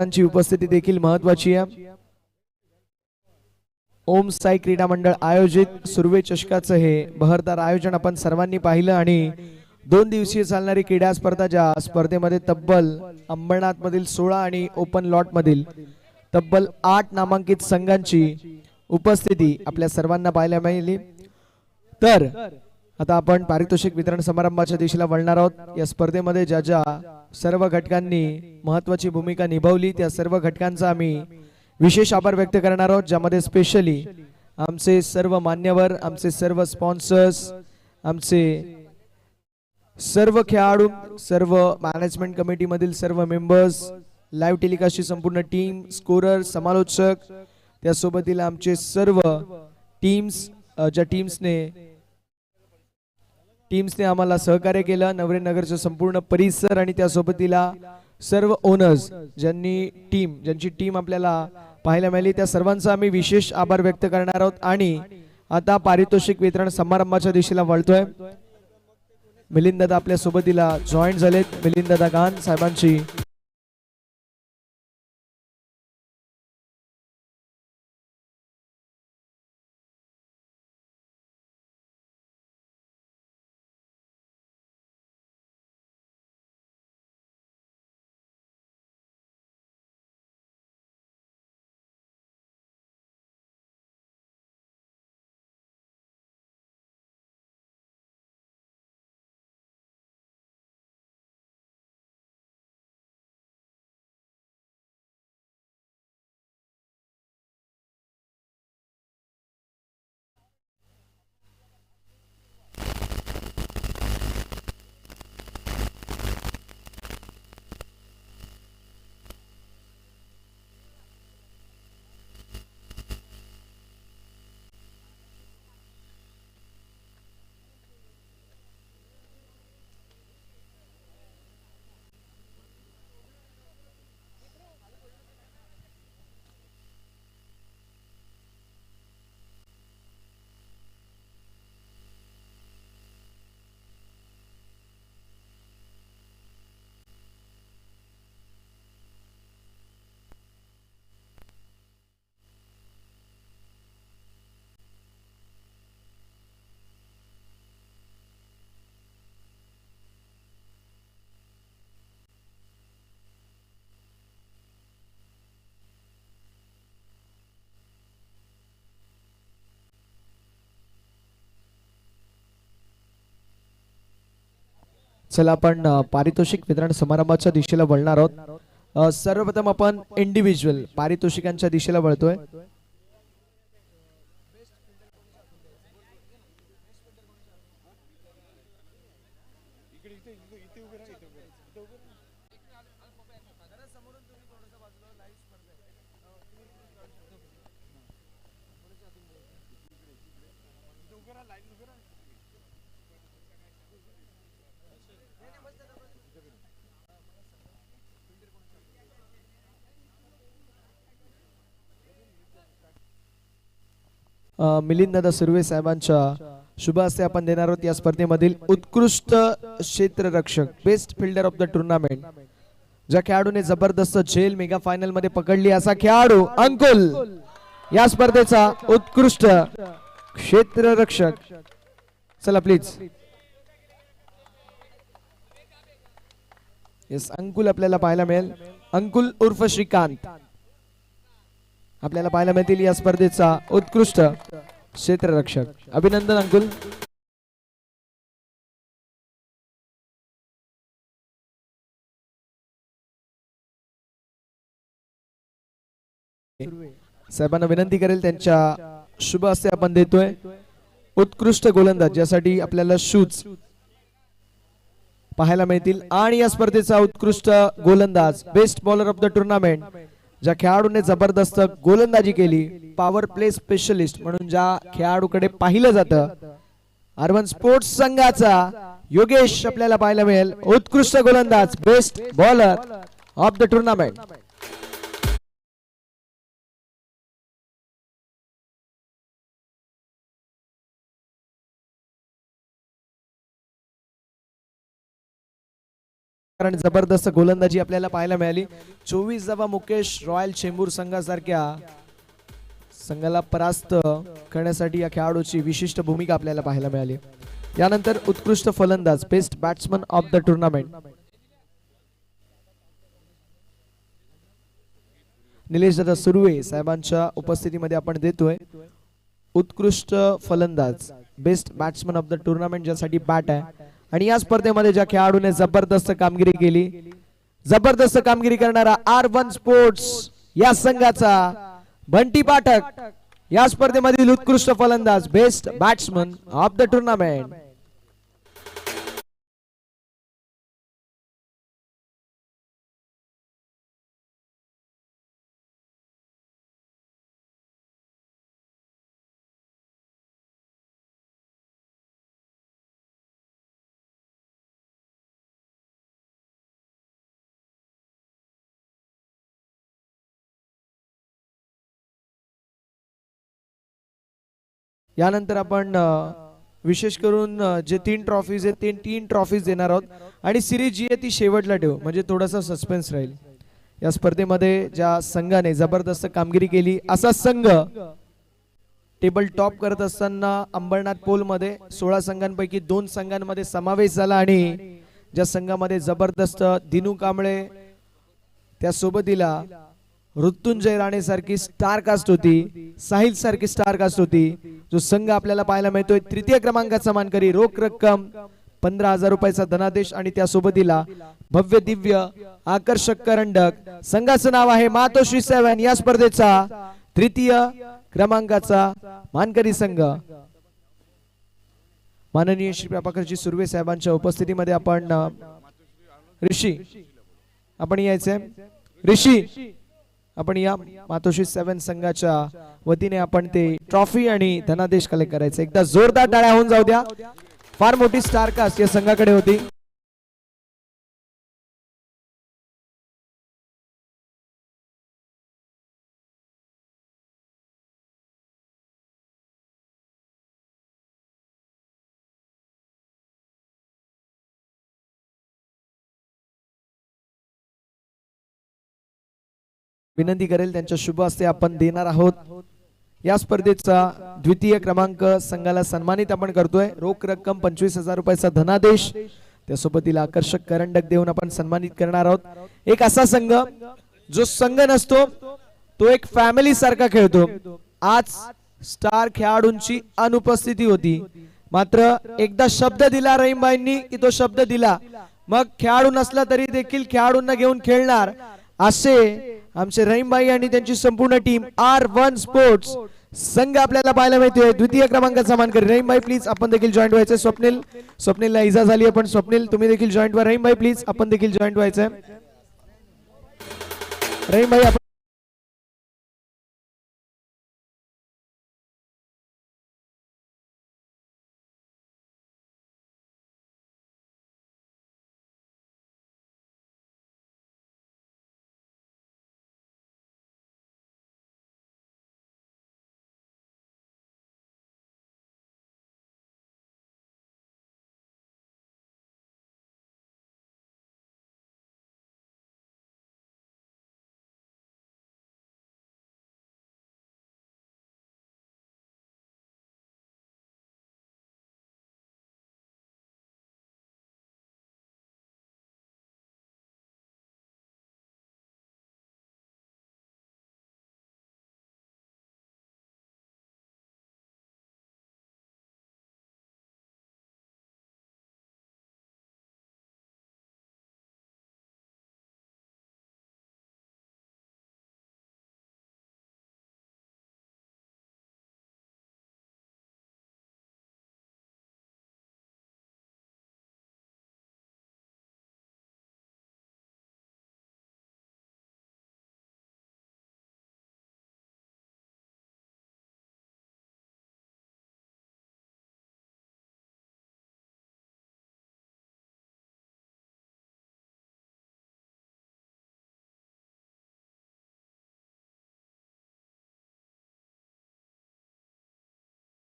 ची उपस्थिती देखील महत्वाची आहे। ओम साई क्रीडा मंडळ आयोजित सुर्वे चषकाचं हे बहरदार आयोजन आपण सर्वांनी पाहिलं आणि 2 दिवसीय चालणारी क्रीडा स्पर्धा, ज्या स्पर्धेमध्ये तब्बल अंबरनाथ मधील 16 आणि ओपन लॉट मधील तब्बल 8 नामांकित संघांची उपस्थिती आपल्या सर्वांना पाहायला मिळाली। तर आता आपण पारितोषिक वितरण समारंभाच्या दिशेला वळणार आहोत। या स्पर्धेमध्ये ज्या ज्या सर्व घटकांनी महत्त्वाची भूमिका निभावली त्या सर्व घटकांचा आम्ही विशेष आभार व्यक्त करणार आहोत, ज्यामध्ये स्पेशली आमचे सर्व मान्यवर, आमचे सर्व स्पॉन्सर्स, आमचे सर्व खेळाडू, सर्व मॅनेजमेंट कमिटी मधील सर्व मेंबर्स, लाईव्ह टेलिकास्टची संपूर्ण टीम, स्कोरर, समालोचक, त्यासोबतील आमचे सर्व टीम्स, ज्या टीम्सने आम्हाला सहकार्य केलं, नवरेनगरचा संपूर्ण परिसर आणि त्यासोबतीला सर्व ओनर्स ज्यांची टीम आपल्याला पाहायला मिळाली, त्या सर्वांचा आम्ही विशेष आभार व्यक्त करणार आहोत। आणि आता पारितोषिक वितरण समारंभाच्या दिशेला वळतोय। मिलिंद दादा आपल्या सोबतीला जॉईन झालेत। मिलिंद दादा गान साहेबांची चला आपण पारितोषिक वितरण समारंभाच्या दिशेला वळणार आहोत। सर्वप्रथम आपण इंडिव्हिज्युअल पारितोषिकांच्या दिशेला वळतोय। मिलिंद दादा सुर्वे साहेबांच्या शुभ हस्ते आपण देणार आहोत या स्पर्धेमधील उत्कृष्ट क्षेत्ररक्षक, best fielder of the tournament, ज्या खेळाडूने जबरदस्त झेल मेगा फायनल मध्ये पकडली असा खेळाडू अंकुल, या स्पर्धेचा उत्कृष्ट क्षेत्ररक्षक। चला प्लीज, येस अंकुल आपल्याला पाहायला मिळेल। अंकुल उर्फ श्रीकांत आपल्याला पाहायला मिळतील या स्पर्धेचा उत्कृष्ट क्षेत्ररक्षक। अभिनंदन अंकुल। साहेबांना विनंती करेल त्यांच्या शुभ हस्ते आपण देतोय उत्कृष्ट गोलंदाज, ज्यासाठी आपल्याला शूज पाहायला मिळतील। आणि या स्पर्धेचा उत्कृष्ट गोलंदाज, best bowler of the tournament, ज्या खेळाडूने जबरदस्त गोलंदाजी केली, पॉवर प्ले स्पेशलिस्ट म्हणून ज्या खेळाडूकडे पाहिलं जातं, अर्बन स्पोर्ट्स संघाचा योगेश आपल्याला पाहायला मिळेल, उत्कृष्ट गोलंदाज, best bowler of the tournament. कारण जबरदस्त गोलंदाजी आपल्याला पाहायला मिळाली. 24 धावा मुकेश रॉयल चेंबूर संघासारख्या संघाला परास्त करण्यासाठी या खेळाडूची विशिष्ट भूमिका आपल्याला पाहायला मिळाली. यानंतर उत्कृष्ट फलंदाज best batsman of the tournament Nilesh दादा सुर्वे साहेबांच्या उपस्थितीमध्ये आपण देतोय उत्कृष्ट फलंदाज best batsman of the tournament ज्यासाठी बॅट आहे. आणि या स्पर्धेमध्ये ज्या खेळाडूने जबरदस्त कामगिरी केली, जबरदस्त कामगिरी करणारा R1 स्पोर्ट्स या संघाचा बंटी पाठक या स्पर्धेमधील उत्कृष्ट फलंदाज best batsman of the tournament. यानंतर आपण विशेष करून जे 3 ट्रॉफीज आहेत ते 3 ट्रॉफीज देणार आहोत आणि सिरीज जी आहे ती शेवटला ठेवू म्हणजे थोडासा सस्पेन्स राहील. या स्पर्धेमध्ये ज्या संघाने जबरदस्त कामगिरी केली असा संघ टेबल टॉप करत असताना अंबरनाथ पोल मध्ये 16 संघांपैकी 2 संघांमध्ये समावेश झाला आणि ज्या संघामध्ये जबरदस्त दिनू कांबळे त्या सोबतीला ऋतुंजय राणे सारखी स्टार कास्ट होती, साहिल सारखी स्टार कास्ट होती, जो संघ आपल्याला पाहायला मिळतोय. तृतीय क्रमांकाचा मानकरी रोख रक्कम 15,000 रुपयाचा धनादेश आणि त्या सोबतीला भव्य दिव्य आकर्षक करंडक. संघाचं नाव आहे मातोश्री 7. या स्पर्धेचा तृतीय क्रमांकाचा मानकरी संघ माननीय श्री प्रभाकरजी सुर्वे साहेबांच्या उपस्थितीमध्ये आपण ऋषी आपण यायचंय. ऋषी आपण या मातोश्री 7 संघाच्या वतीने आपण ते ट्रॉफी आणि धनादेश कलेक्ट करायचं. एकदा जोरदार टाळ्या होऊन जाऊ द्या. फार मोठी स्टार कास्ट या संघाकडे होती. विनंती करेल त्यांच्या शुभ हस्ते आपण देणार आहोत. या स्पर्धेचा द्वितीय क्रमांक संघाला सन्मानित आपण करतोय. रोख रक्कम 25,000 रुपयाचा धनादेश त्यासोबतीला आकर्षक करंडक देऊन आपण सन्मानित करणार आहोत. एक असा संघ जो संघ नसतो तो एक फॅमिली सारखा खेळतो. आज स्टार खेळाडूंची अनुपस्थिती होती मात्र एकदा शब्द दिला रहीमबाईंनी की तो शब्द दिला. मग खेळाडू नसला तरी देखील खेळाडूंना घेऊन खेळणार असे आमचे रहीमबाई आणि त्यांची संपूर्ण टीम R1 स्पोर्ट्स संघ आपल्याला पाहायला मिळतोय. द्वितीय क्रमांकाचा मानकरी रहीमबाई प्लीज आपण देखील जॉईंट व्हायचंय. स्वप्नीलला इजा झाली आहे पण स्वप्नील तुम्ही देखील जॉईंट व्हा. रहीमबाई प्लीज आपण देखील जॉईंट व्हायचंय. रहीमबाई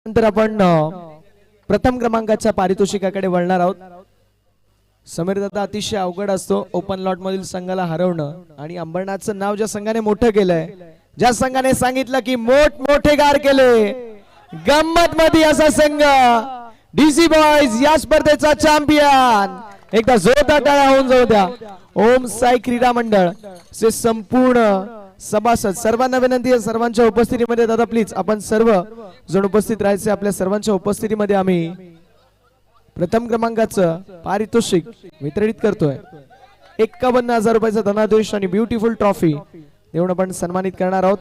नंतर आपण प्रथम क्रमांकाच्या पारितोषिकाकडे वळणार आहोत. समीर दादा अतिशय अवघड असतो ओपन लॉट मधील संघाला हरवणं आणि अंबरनाथचं नाव ज्या संघाने मोठं केलंय, ज्या संघाने सांगितलं की मोठे गार केले, गंमत मध्ये असा संघ डीसी बॉयज या स्पर्धेचा चॅम्पियन. एकदा जोरदार टाळ्या होऊन जाऊ द्या. ओम साई क्रीडा मंडळ से संपूर्ण सभासद सर्वांना विनंती आहे, सर्वांच्या उपस्थितीमध्ये दादा प्लीज आपण सर्व जण उपस्थित राहायचे. आपल्या सर्वांच्या उपस्थितीमध्ये आम्ही प्रथम क्रमांकाचं पारितोषिक वितरित करतोय. 51,000 रुपयाचा धनादेश आणि ब्युटिफुल ट्रॉफी देऊन आपण सन्मानित करणार आहोत.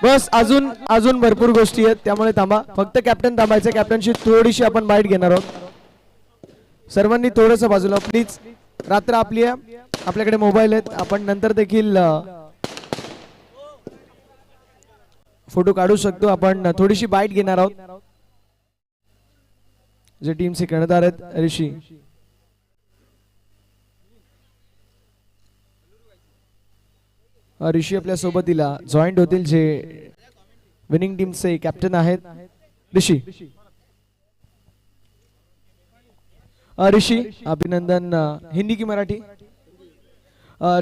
बस अजून भरपूर गोष्टी आहेत, त्यामुळे थांबा. फक्त कॅप्टन थांबायचं. कॅप्टनशी थोडीशी आपण बाईट घेणार आहोत. सर्वांनी थोडंसं बाजूला प्लीज. रात्र आपली आहे, आपल्याकडे मोबाईल आहेत, आपण नंतर देखील फोटो काढू शकतो. आपण थोडीशी बाईट घेणार आहोत. जे टीमचे कर्णधार आहेत ऋषी आपल्या सोबतीला जॉईंट होतील, जे विनिंग टीमचे कॅप्टन आहेत. ऋषि अभिनंदन. हिंदी की मराठी?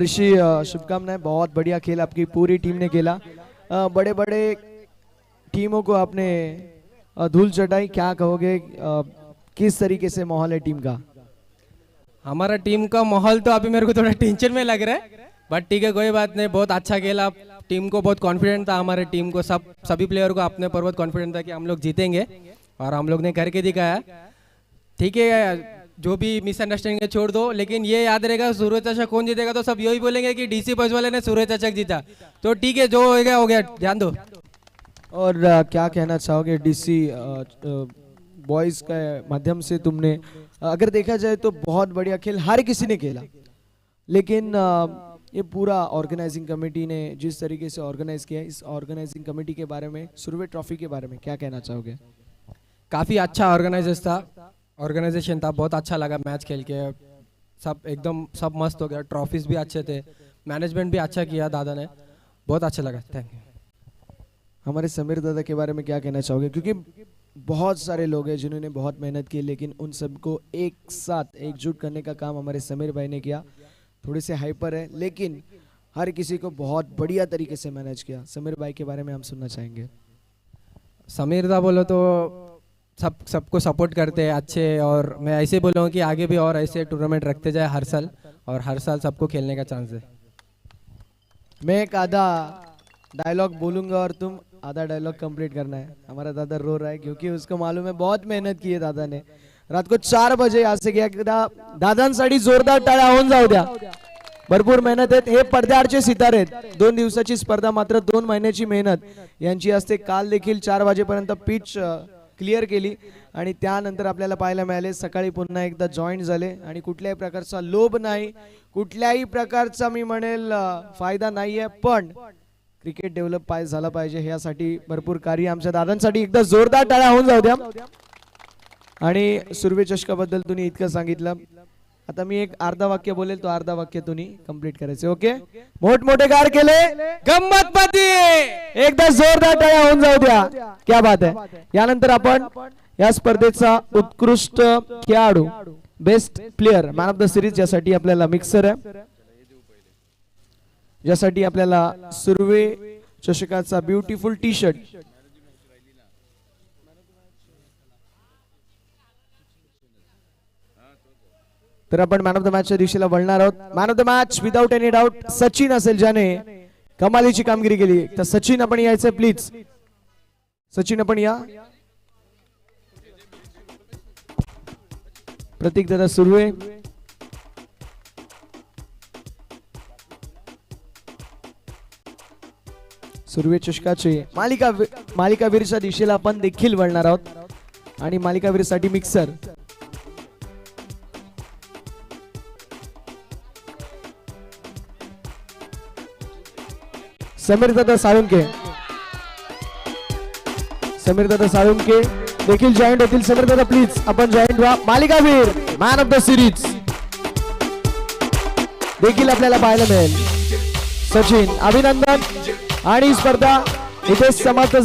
ऋषि शुभकामनाएं, बहुत बढ़िया खेल आपकी पूरी टीम ने खेला. बड़े बड़े टीमों को आपने धूल चटाई, क्या कहोगे? किस तरीके से माहौल है टीम का? हमारा टीम का माहौल तो अभी मेरे को थोड़ा टेंशन में लग रहा है, बट ठीक है, कोई बात नहीं. बहुत अच्छा खेला. टीम को बहुत कॉन्फिडेंट था, हमारे टीम को सभी प्लेयर को अपने पर बहुत कॉन्फिडेंट था कि हम लोग जीतेंगे, और हम लोग ने करके दिखाया. ठीक है, जो भी मिसअंडरस्टैंडिंग है छोड़ दो, लेकिन ये याद रहेगा सूर्य चषक कौन जीतेगा तो सब यही बोलेंगे कि डीसी बॉयज वाले ने सूर्य चषक जीता. तो ठीक है, जो हो गया, ध्यान दो. और क्या कहना चाहोगे डीसी बॉयज के माध्यम से? तुमने अगर देखा जाए तो बहुत बढ़िया खेल हर किसी ने खेला, लेकिन ये पूरा ऑर्गेनाइजिंग कमेटी ने जिस तरीके से ऑर्गेनाइज किया, इस ऑर्गेनाइजिंग कमेटी के बारे में, सुरवे ट्रॉफी के बारे में क्या कहना चाहोगे? काफ़ी अच्छा ऑर्गेनाइजेशन था. बहुत अच्छा लगा मैच खेल के. सब एकदम सब मस्त हो गया. ट्रॉफीज भी अच्छे थे, मैनेजमेंट भी अच्छा किया दादा ने. बहुत अच्छा लगा. Thank you. हमारे समीर दादा के बारे में क्या कहना चाहोगे? क्योंकि बहुत सारे लोग हैं जिन्होंने बहुत मेहनत की, लेकिन उन सबको एक साथ एकजुट करने का काम हमारे समीर भाई ने किया. थोड़े से हाइपर है, लेकिन हर किसी को बहुत बढ़िया तरीके से मैनेज किया. समीर भाई के बारे में हम सुनना चाहेंगे. समीर दा बोलो तो सबको सपोर्ट करते हैं अच्छे, और मैं ऐसे बोलूँगा कि आगे भी और ऐसे टूर्नामेंट रखते जाए हर साल, और हर साल सबको खेलने का चांस है. मैं एक आधा डायलॉग बोलूंगा और तुम आधा डायलॉग कंप्लीट करना है. हमारा दादा रो रहा है क्योंकि उसको मालूम है बहुत मेहनत की है दादा ने. रात को 4 बजे यहाँ से गया. दादांसाठी जोरदार टाळ्या होऊन जाऊ द्या. भरपूर मेहनत आहेत. हे पडद्याआडचे सितारे आहेत. 2 दिवसाची स्पर्धा मात्र 2 महिन्याची मेहनत यांची असते. काल देखील 4 वाजेपर्यंत पिच क्लिअर केली आणि त्यानंतर आपल्याला पाहायला मिळाले सकाळी पुन्हा एकदा जॉईन झाले आणि कुठल्याही प्रकारचा लोभ नाही, कुठल्याही प्रकारचा मी म्हणेल फायदा नाहीये, पण क्रिकेट डेव्हलप झाला पाहिजे यासाठी भरपूर कार्य आमच्या दादांसाठी एकदा जोरदार टाळ्या होऊन जाऊ द्या. आणि सुर्वे चषकाबद्दल तुम्ही इतकं सांगितलं, आता मी एक अर्धा वाक्य बोलेल, तो अर्धा वाक्य तुम्ही कंप्लीट करायचे. ओके, मोठमोठे गार केले, गंमतपती एकदा जोरदार टाळ्या होऊन जाऊ द्या. क्या बात आहे. यानंतर आपण या स्पर्धेचा उत्कृष्ट खेळाडू, best player, man of the series ज्यासाठी आपल्याला मिक्सर आहे, ज्यासाठी आपल्याला सुर्वे चषकाचा ब्युटिफुल टी शर्ट, तर आपण मॅन ऑफ द मॅचच्या दिवशीला वळणार आहोत. Man of the match without any doubt Sachin असेल, ज्याने कमालीची कामगिरी केली. तर सचिन आपण यायचं प्लीज. सचिन आपण या. प्रतीक दादा सुर्वे, सुर्वे चषकाचे मालिकावीरच्या दिशेला आपण देखील वळणार आहोत आणि मालिकावीरसाठी मिक्सर. समीर दादा साळुंके, समीर दादा साळुंके देखील जॉईंट होतील. समीर दादा प्लीज आपण जॉईंट व्हा. मालिकावीर, मॅन ऑफ द सिरीज देखील आपल्याला पाहायला मिळेल. सचिन, अभिनंदन. आणि स्पर्धा इथे समाप्त झाली.